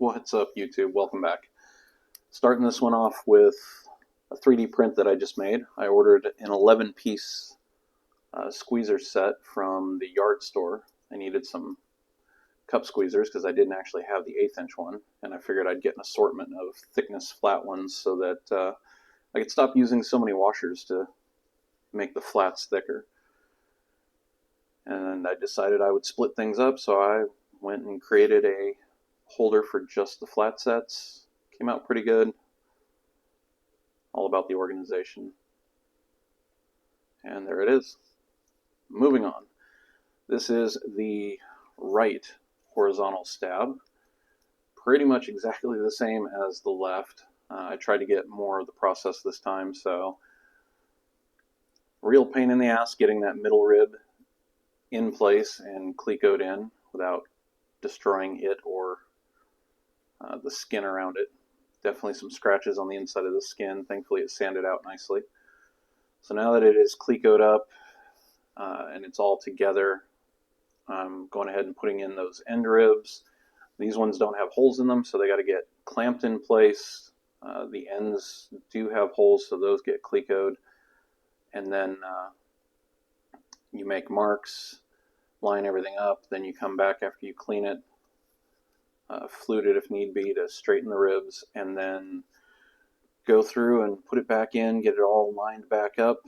What's up, YouTube? Welcome back. Starting this one off with a 3D print that I just made. I ordered an 11-piece squeezer set from the yard store. I needed some cup squeezers because I didn't actually have the 1/8 inch one, and I figured I'd get an assortment of thickness flat ones so that I could stop using so many washers to make the flats thicker. And I decided I would split things up, so I went and created a holder for just the flat sets. Came out pretty good. All about the organization. And there it is. Moving on. This is the right horizontal stab. Pretty much exactly the same as the left. I tried to get more of the process this time, so real pain in the ass getting that middle rib in place and clecoed in without destroying it or the skin around it. Definitely some scratches on the inside of the skin. Thankfully it sanded out nicely. So now that it is clecoed up and it's all together, I'm going ahead and putting in those end ribs. These ones don't have holes in them, so they got to get clamped in place. The ends do have holes, so those get clecoed. And then you make marks, line everything up, then you come back after you clean it, flute it if need be to straighten the ribs, and then go through and put it back in, get it all lined back up,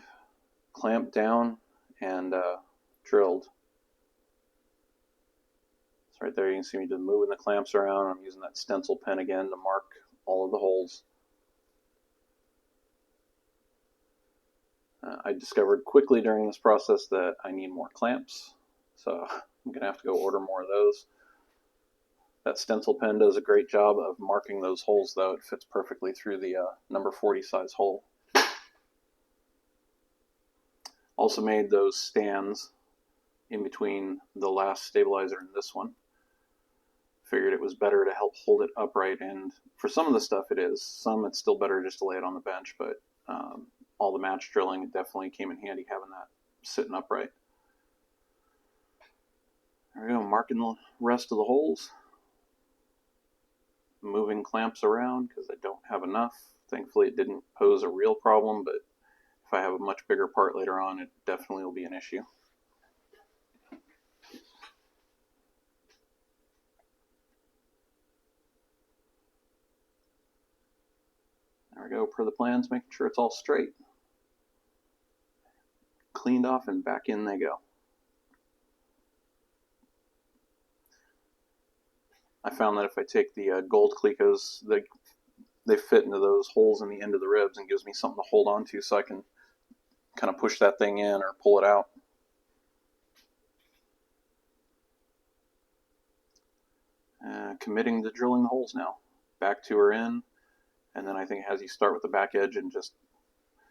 clamped down, and drilled. So right there you can see me just moving the clamps around. I'm using that stencil pen again to mark all of the holes. I discovered quickly during this process that I need more clamps, so I'm going to have to go order more of those. That stencil pen does a great job of marking those holes, though. It fits perfectly through the number 40 size hole. Also made those stands in between the last stabilizer and this one. Figured it was better to help hold it upright, and for some of the stuff it is. Some it's still better just to lay it on the bench, but all the match drilling, it definitely came in handy having that sitting upright. There we go, marking the rest of the holes. Moving clamps around because I don't have enough. Thankfully it didn't pose a real problem, but if I have a much bigger part later on, it definitely will be an issue. There we go, per the plans, making sure it's all straight. Cleaned off and back in they go. I found that if I take the gold clecos, they fit into those holes in the end of the ribs and gives me something to hold on to so I can kind of push that thing in or pull it out. Committing to drilling the holes now. Back two are in, and then I think it has you start with the back edge and just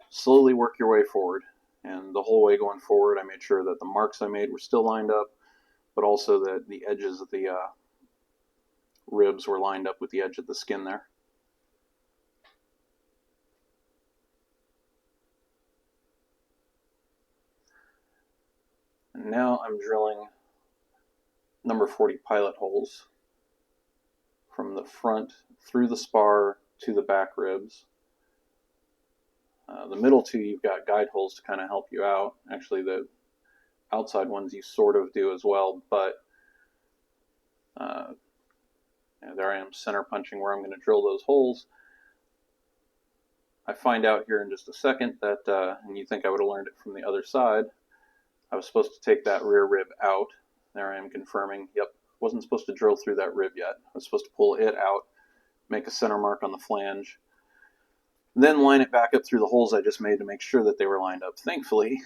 slowly work your way forward. And the whole way going forward, I made sure that the marks I made were still lined up, but also that the edges of the ribs were lined up with the edge of the skin there. And now I'm drilling number 40 pilot holes from the front through the spar to the back ribs. The middle two you've got guide holes to kind of help you out. Actually the outside ones you sort of do as well, but there I am center punching where I'm going to drill those holes. I find out here in just a second that, and you think I would have learned it from the other side, I was supposed to take that rear rib out. There I am confirming, yep, wasn't supposed to drill through that rib yet. I was supposed to pull it out, make a center mark on the flange, then line it back up through the holes I just made to make sure that they were lined up. Thankfully,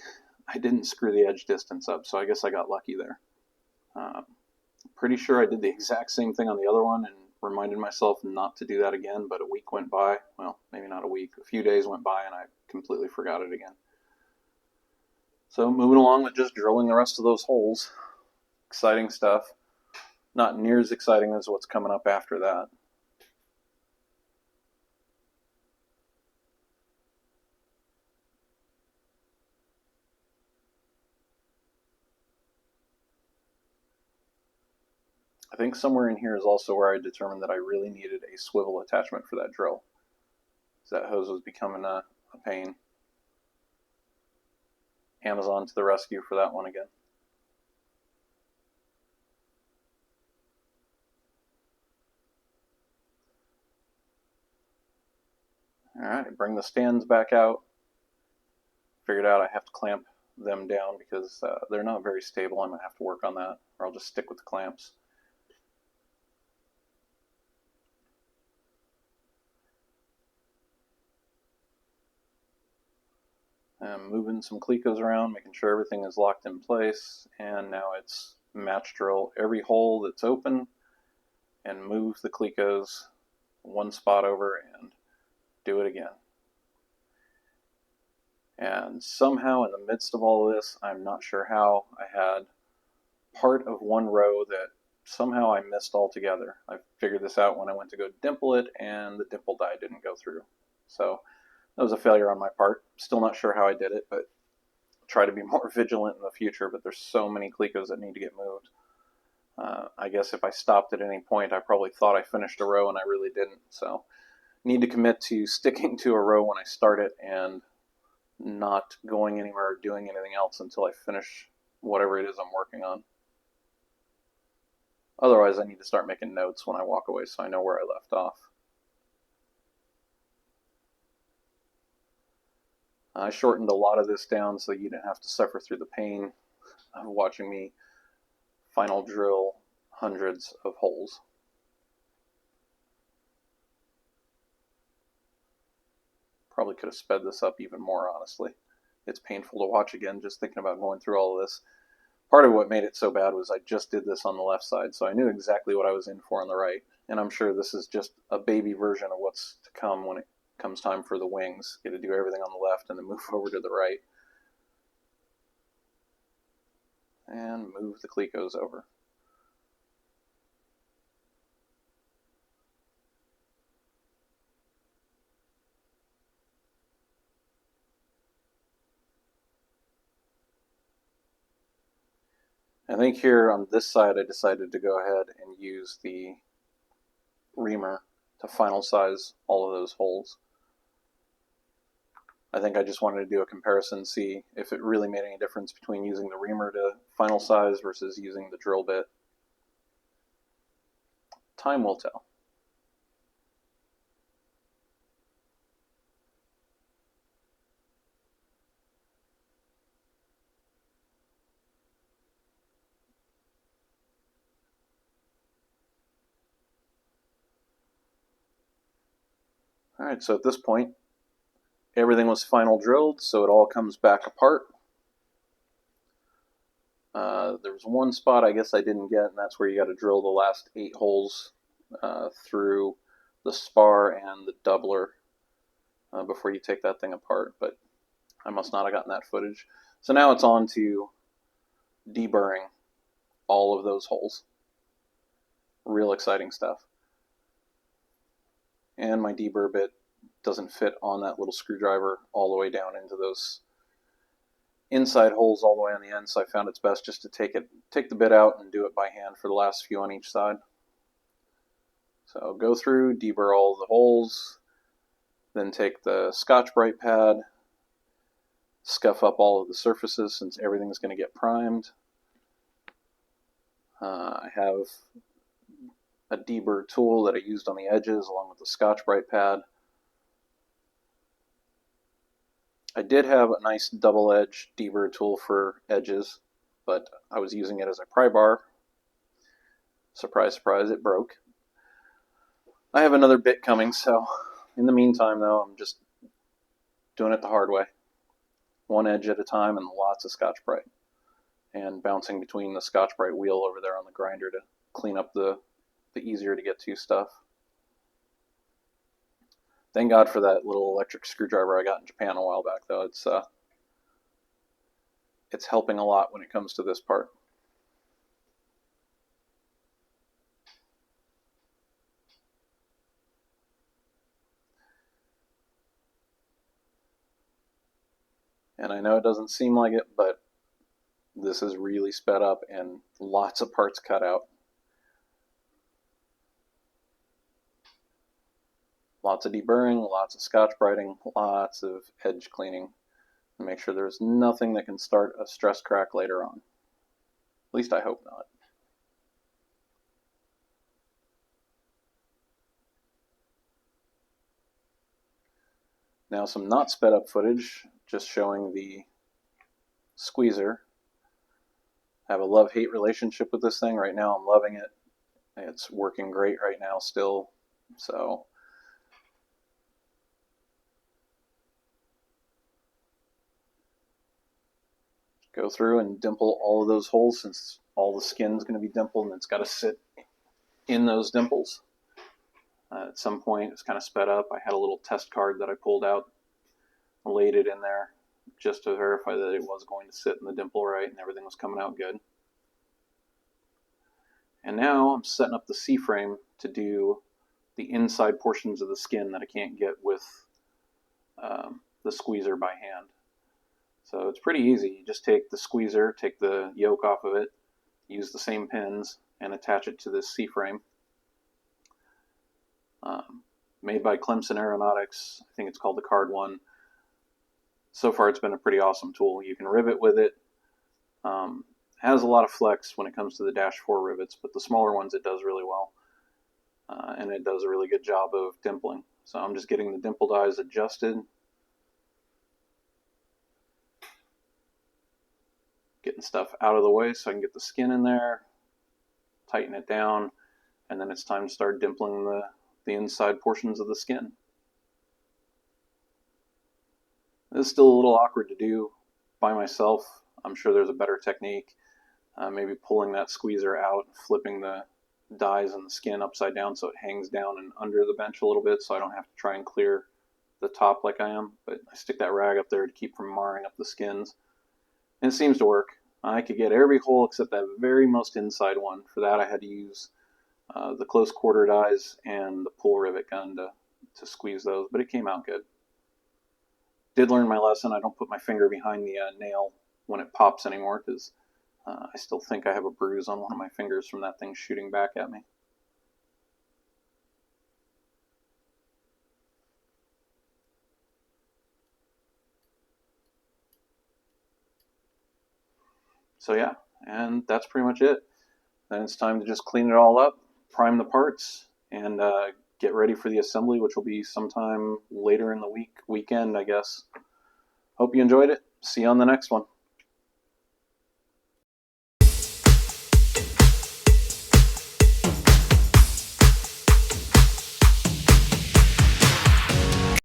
I didn't screw the edge distance up, so I guess I got lucky there. Pretty sure I did the exact same thing on the other one and reminded myself not to do that again, but a week went by. Well, maybe not a week. A few days went by and I completely forgot it again. So moving along with just drilling the rest of those holes. Exciting stuff. Not near as exciting as what's coming up after that. I think somewhere in here is also where I determined that I really needed a swivel attachment for that drill. That hose was becoming a pain. Amazon to the rescue for that one again. Alright, bring the stands back out. Figured out I have to clamp them down because they're not very stable. I might have to work on that, or I'll just stick with the clamps. I'm moving some clecos around, making sure everything is locked in place, and now it's match drill every hole that's open and move the clecos one spot over and do it again. And somehow in the midst of all of this, I'm not sure how, I had part of one row that somehow I missed altogether. I figured this out when I went to go dimple it, and the dimple die didn't go through. So that was a failure on my part. Still not sure how I did it, but try to be more vigilant in the future. But there's so many clecos that need to get moved. I guess if I stopped at any point, I probably thought I finished a row and I really didn't. So need to commit to sticking to a row when I start it and not going anywhere or doing anything else until I finish whatever it is I'm working on. Otherwise, I need to start making notes when I walk away so I know where I left off. I shortened a lot of this down so you didn't have to suffer through the pain of watching me final drill hundreds of holes. Probably could have sped this up even more, honestly. It's painful to watch again just thinking about going through all of this. Part of what made it so bad was I just did this on the left side, so I knew exactly what I was in for on the right. And I'm sure this is just a baby version of what's to come when it comes time for the wings. Get to do everything on the left and then move over to the right. And move the clecos over. I think here on this side I decided to go ahead and use the reamer to final size all of those holes. I think I just wanted to do a comparison, see if it really made any difference between using the reamer to final size versus using the drill bit. Time will tell. Alright, so at this point, everything was final drilled, so it all comes back apart. There was one spot I guess I didn't get, and that's where you got to drill the last 8 holes through the spar and the doubler before you take that thing apart, but I must not have gotten that footage. So now it's on to deburring all of those holes. Real exciting stuff. And my deburr bit doesn't fit on that little screwdriver all the way down into those inside holes all the way on the end, so I found it's best just to take the bit out and do it by hand for the last few on each side. So go through, deburr all the holes, then take the Scotch-Brite pad, scuff up all of the surfaces since everything's going to get primed. I have a deburr tool that I used on the edges along with the Scotch-Brite pad. I did have a nice double-edged deburr tool for edges, but I was using it as a pry bar. Surprise, surprise, it broke. I have another bit coming, so in the meantime, though, I'm just doing it the hard way. One edge at a time and lots of Scotch-Brite. And bouncing between the Scotch-Brite wheel over there on the grinder to clean up the easier to get to stuff. Thank God for that little electric screwdriver I got in Japan a while back, though. It's helping a lot when it comes to this part. And I know it doesn't seem like it, but this is really sped up and lots of parts cut out. Lots of deburring, lots of scotch brighting, lots of edge cleaning to make sure there's nothing that can start a stress crack later on. At least I hope not. Now some not sped up footage, just showing the squeezer. I have a love-hate relationship with this thing. Right now I'm loving it. It's working great right now still. So go through and dimple all of those holes, since all the skin's going to be dimpled and it's got to sit in those dimples. At some point it's kind of sped up. I had a little test card that I pulled out, laid it in there just to verify that it was going to sit in the dimple right and everything was coming out good. And now I'm setting up the C-frame to do the inside portions of the skin that I can't get with the squeezer by hand. So it's pretty easy. You just take the squeezer, take the yoke off of it, use the same pins, and attach it to this C-frame. Made by Clemson Aeronautics. I think it's called the Card One. So far it's been a pretty awesome tool. You can rivet with it. Has a lot of flex when it comes to the Dash 4 rivets, but the smaller ones it does really well. And it does a really good job of dimpling. So I'm just getting the dimpled eyes adjusted. Getting stuff out of the way so I can get the skin in there, tighten it down, and then it's time to start dimpling the inside portions of the skin. This is still a little awkward to do by myself. I'm sure there's a better technique. Maybe pulling that squeezer out, flipping the dies and the skin upside down so it hangs down and under the bench a little bit, so I don't have to try and clear the top like I am. But I stick that rag up there to keep from marring up the skins. And it seems to work. I could get every hole except that very most inside one. For that I had to use the close quarter dies and the pull rivet gun to squeeze those, but it came out good. Did learn my lesson. I don't put my finger behind the nail when it pops anymore, because I still think I have a bruise on one of my fingers from that thing shooting back at me. So yeah, and that's pretty much it. Then it's time to just clean it all up, prime the parts, and get ready for the assembly, which will be sometime later in the weekend, I guess. Hope you enjoyed it. See you on the next one.